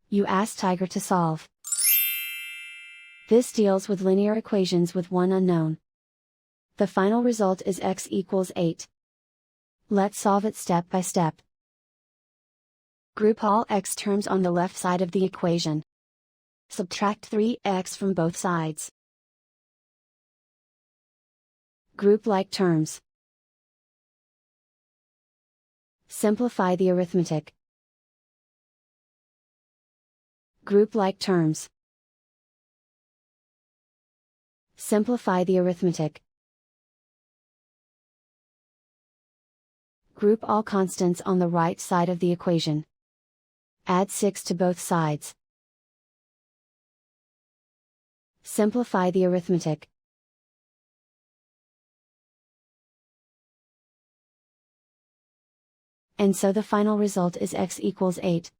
You ask Tiger to solve. This deals with linear equations with one unknown. The final result is x equals 8. Let's solve it step by step. Group all x terms on the left side of the equation. Subtract 3x from both sides. Group like terms. Simplify the arithmetic. Group like terms. Simplify the arithmetic. Group all constants on the right side of the equation. Add 6 to both sides. Simplify the arithmetic. And so the final result is x equals 8.